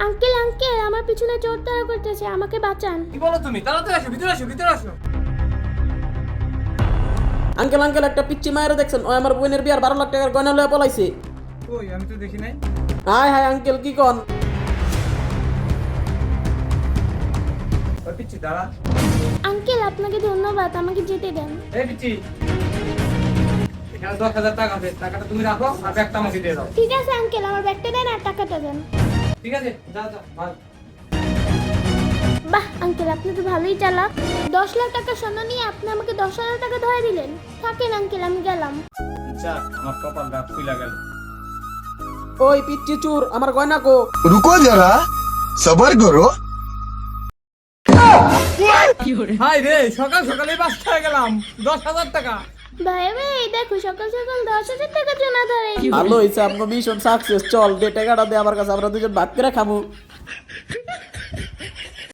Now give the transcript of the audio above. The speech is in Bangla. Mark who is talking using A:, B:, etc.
A: আঙ্কেল আঙ্কেল আমার পিছনে চোর তাড়া করতেছে, আমাকে বাঁচান।
B: কি বলো তুমি? তাড়াতাড়ি আসো, ভিতরে আসো, ভিতরে আসো।
C: আঙ্কেল আঙ্কেল একটা পিচ্চি মায়ের দেখছেন, ওই আমার বোনের বিয়ার 12 লাখ টাকার গয়না লয়ে পলাইছে।
B: কই, আমি তো দেখি নাই।
C: হাই হাই আঙ্কেল কি কন?
B: ওই পিচ্চি দাঁড়া।
A: আঙ্কেল আপনাকে ধন্যবাদ, আমাকে যেতে দেন।
B: এই পিচ্চি, এখানে 10,000 টাকা আছে, টাকাটা তুমি রাখো আর ব্যাগটা আমাকে দিয়ে দাও।
A: ঠিক আছে আঙ্কেল, আমার ব্যাগটা দেন আর টাকাটা দেন।
B: ঠিক আছে, যাও যাও, ভাগ।
A: বাহ আঙ্কেল, আপনি তো ভালোই চালাক। 10 লাখ টাকা সোনা নিয়ে আপনি আমাকে 10,000 টাকা ধরে দিলেন। থাকেন আঙ্কেল, আমি গেলাম।
B: যাক, আমার কপালটা খুইলা গেল।
C: ওই পিচ্চি চোর, আমার গয়না কো?
D: रुको जरा सबर करो।
B: হাই রে, সকাল সকালে বাস খেয়ে গেলাম 10,000 টাকা।
A: ভাই ভাই দেখো, সকাল সকাল 10,000 টাকা জমা ধরে।
C: ভালো হয়েছে, আপনার মিশন সাকসেস। চল যে টাকাটা দে আমার কাছে, আমরা দুজন ভাগ করে খামু।